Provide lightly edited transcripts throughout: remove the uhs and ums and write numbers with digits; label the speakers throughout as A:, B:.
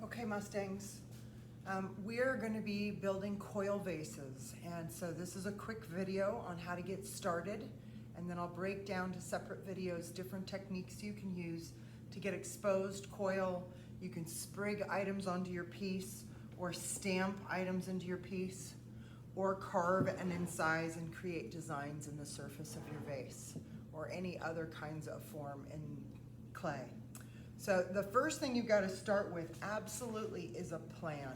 A: Okay, Mustangs, we're going to be building coil vases, and so this is a quick video on how to get started, and then I'll break down to separate videos different techniques you can use to get exposed coil. You can sprig items onto your piece or stamp items into your piece or carve and incise and create designs in the surface of your vase or any other kinds of form in clay. So the first thing you've got to start with absolutely is a plan.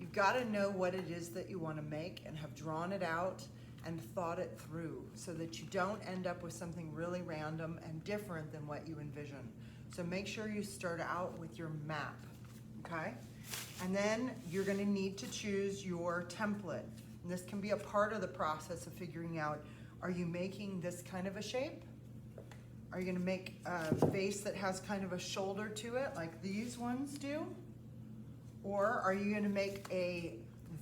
A: You've got to know what it is that you want to make and have drawn it out and thought it through so that you don't end up with something really random and different than what you envision. So make sure you start out with your map, okay? And then you're going to need to choose your template. And this can be a part of the process of figuring out, are you making this kind of a shape? Are you going to make a vase that has kind of a shoulder to it like these ones do? Or are you going to make a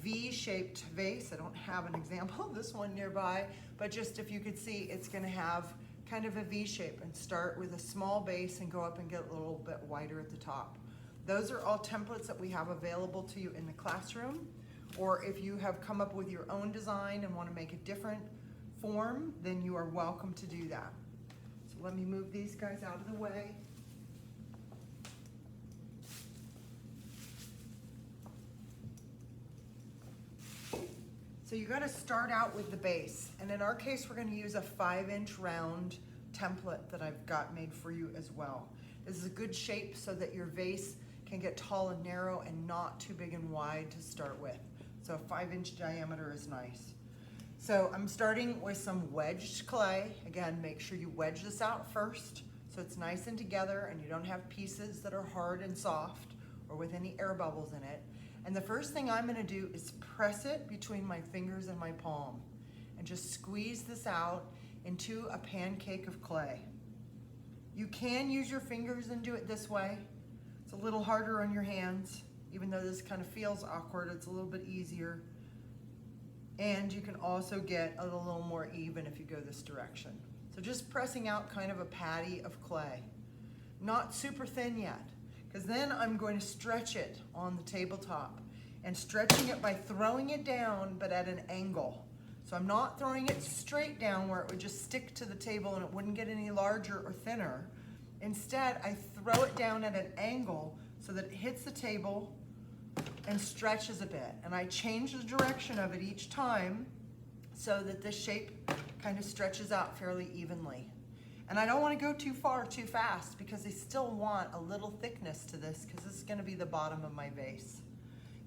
A: V-shaped vase? I don't have an example of this one nearby, but just if you could see, it's going to have kind of a V shape and start with a small base and go up and get a little bit wider at the top. Those are all templates that we have available to you in the classroom, or if you have come up with your own design and want to make a different form, then you are welcome to do that. Let me move these guys out of the way. So you got to start out with the base. And in our case, we're going to use a 5-inch round template that I've got made for you as well. This is a good shape so that your vase can get tall and narrow and not too big and wide to start with. So a 5-inch diameter is nice. So I'm starting with some wedged clay. Again, make sure you wedge this out first so it's nice and together and you don't have pieces that are hard and soft or with any air bubbles in it. And the first thing I'm gonna do is press it between my fingers and my palm and just squeeze this out into a pancake of clay. You can use your fingers and do it this way. It's a little harder on your hands. Even though this kind of feels awkward, it's a little bit easier. And you can also get a little more even if you go this direction. So just pressing out kind of a patty of clay. Not super thin yet, because then I'm going to stretch it on the tabletop and stretching it by throwing it down but at an angle. So I'm not throwing it straight down where it would just stick to the table and it wouldn't get any larger or thinner. Instead, I throw it down at an angle so that it hits the table and stretches a bit. And I change the direction of it each time so that the shape kind of stretches out fairly evenly. And I don't want to go too far too fast because I still want a little thickness to this because this is going to be the bottom of my vase.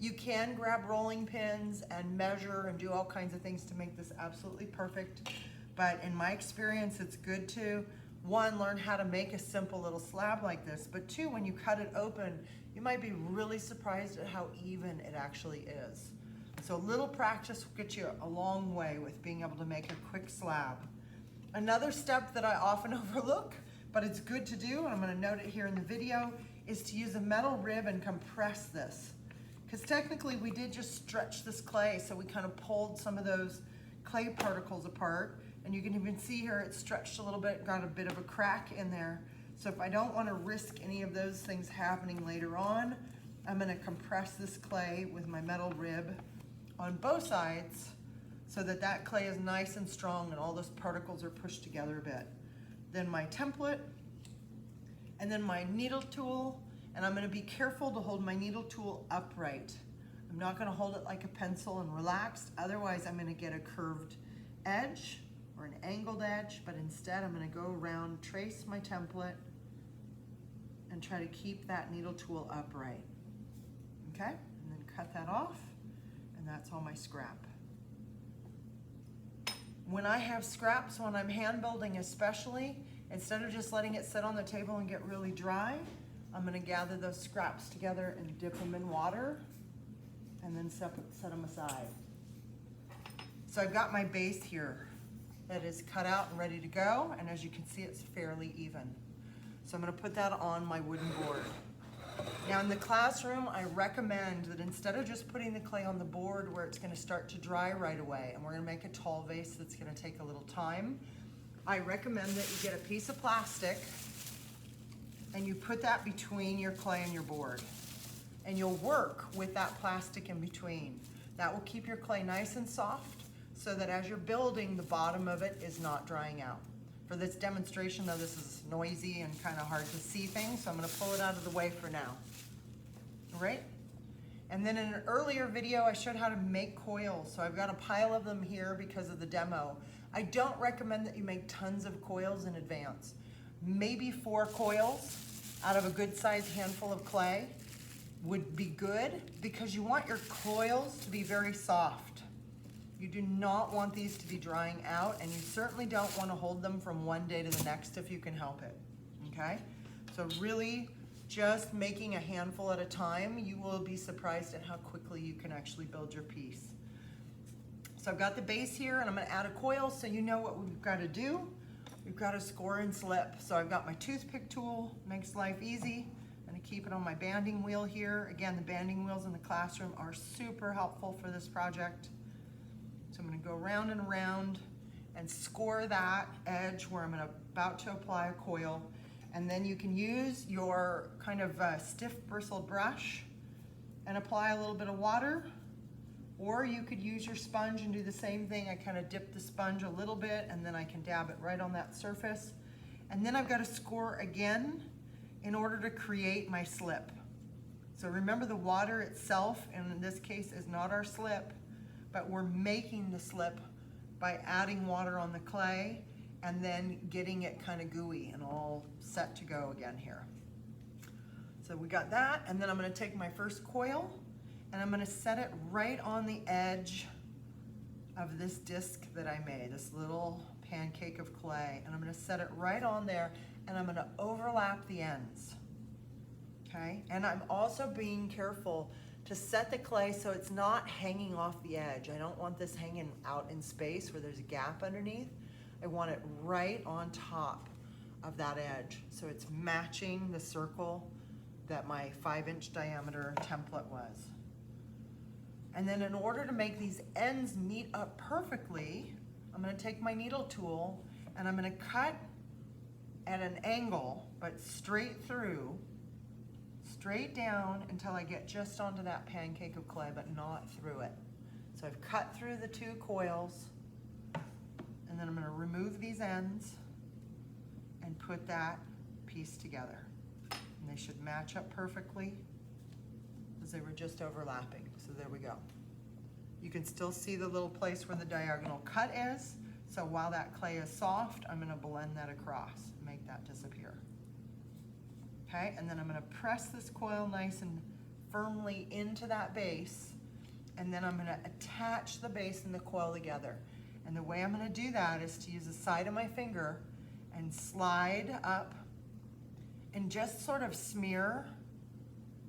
A: You can grab rolling pins and measure and do all kinds of things to make this absolutely perfect. But in my experience, it's good to, one, learn how to make a simple little slab like this, but two, when you cut it open, you might be really surprised at how even it actually is. So a little practice will get you a long way with being able to make a quick slab. Another step that I often overlook, but it's good to do, and I'm going to note it here in the video, is to use a metal rib and compress this. Because technically we did just stretch this clay, so we kind of pulled some of those clay particles apart, and you can even see here it's stretched a little bit, got a bit of a crack in there. So if I don't want to risk any of those things happening later on, I'm going to compress this clay with my metal rib on both sides so that that clay is nice and strong and all those particles are pushed together a bit. Then my template, and then my needle tool, and I'm going to be careful to hold my needle tool upright. I'm not going to hold it like a pencil and relaxed, otherwise I'm going to get a curved edge or an angled edge, but instead I'm going to go around, trace my template, and try to keep that needle tool upright. Okay, and then cut that off, and that's all my scrap. When I have scraps, when I'm hand building especially, instead of just letting it sit on the table and get really dry, I'm gonna gather those scraps together and dip them in water, and then set them aside. So I've got my base here that is cut out and ready to go, and as you can see, it's fairly even. So I'm going to put that on my wooden board. Now in the classroom, I recommend that instead of just putting the clay on the board where it's going to start to dry right away, and we're going to make a tall vase that's going to take a little time, I recommend that you get a piece of plastic and you put that between your clay and your board. and you'll work with that plastic in between. That will keep your clay nice and soft so that as you're building, the bottom of it is not drying out. For this demonstration, though, this is noisy and kind of hard to see things, so I'm going to pull it out of the way for now. All right? And then in an earlier video, I showed how to make coils. So I've got a pile of them here because of the demo. I don't recommend that you make tons of coils in advance. Maybe 4 coils out of a good sized handful of clay would be good because you want your coils to be very soft. You do not want these to be drying out, and you certainly don't want to hold them from one day to the next if you can help it, okay? So really just making a handful at a time, you will be surprised at how quickly you can actually build your piece. So I've got the base here, and I'm going to add a coil so you know what we've got to do. We've got to score and slip. So I've got my toothpick tool, makes life easy. I'm going to keep it on my banding wheel here. Again, the banding wheels in the classroom are super helpful for this project. So I'm going to go round and around and score that edge where I'm about to apply a coil. And then you can use your kind of stiff bristled brush and apply a little bit of water, or you could use your sponge and do the same thing. I kind of dip the sponge a little bit and then I can dab it right on that surface. And then I've got to score again in order to create my slip. So remember, the water itself, and in this case, is not our slip, but we're making the slip by adding water on the clay and then getting it kind of gooey and all set to go again here. So we got that, and then I'm going to take my first coil and I'm going to set it right on the edge of this disc that I made, this little pancake of clay, and I'm going to set it right on there, and I'm going to overlap the ends, okay? And I'm also being careful to set the clay so it's not hanging off the edge. I don't want this hanging out in space where there's a gap underneath. I want it right on top of that edge, so it's matching the circle that my 5-inch diameter template was. And then in order to make these ends meet up perfectly, I'm going to take my needle tool and I'm going to cut at an angle, but straight through, straight down until I get just onto that pancake of clay, but not through it. So I've cut through the 2 coils, and then I'm going to remove these ends and put that piece together. And they should match up perfectly because they were just overlapping. So there we go. You can still see the little place where the diagonal cut is. So while that clay is soft, I'm going to blend that across, make that disappear. Okay, and then I'm going to press this coil nice and firmly into that base, and then I'm going to attach the base and the coil together. And the way I'm going to do that is to use the side of my finger and slide up and just sort of smear,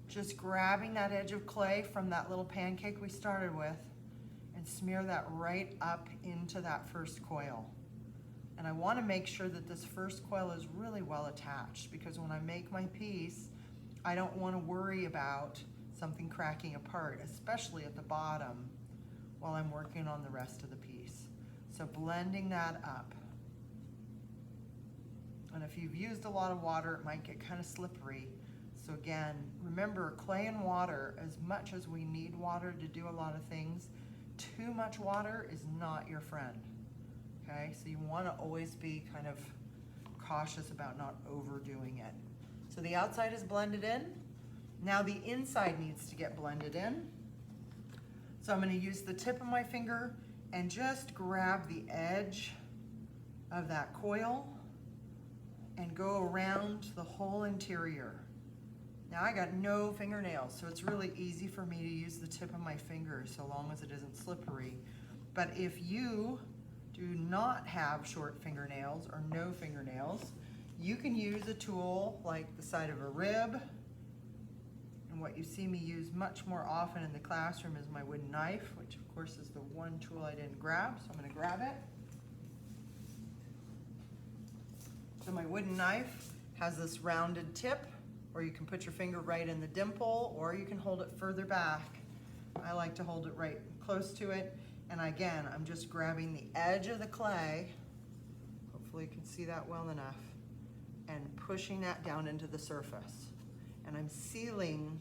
A: just grabbing that edge of clay from that little pancake we started with, and smear that right up into that first coil. And I want to make sure that this first coil is really well attached, because when I make my piece, I don't want to worry about something cracking apart, especially at the bottom, while I'm working on the rest of the piece. So blending that up. And if you've used a lot of water, it might get kind of slippery. So again, remember, clay and water, as much as we need water to do a lot of things, too much water is not your friend. Okay, so you want to always be kind of cautious about not overdoing it. So the outside is blended in. Now the inside needs to get blended in. So I'm going to use the tip of my finger and just grab the edge of that coil and go around the whole interior. Now I got no fingernails, so it's really easy for me to use the tip of my finger so long as it isn't slippery. But if you do not have short fingernails or no fingernails, you can use a tool like the side of a rib. And what you see me use much more often in the classroom is my wooden knife, which of course is the one tool I didn't grab, so I'm going to grab it. So my wooden knife has this rounded tip, or you can put your finger right in the dimple, or you can hold it further back. I like to hold it right close to it. And again, I'm just grabbing the edge of the clay, hopefully you can see that well enough, and pushing that down into the surface. And I'm sealing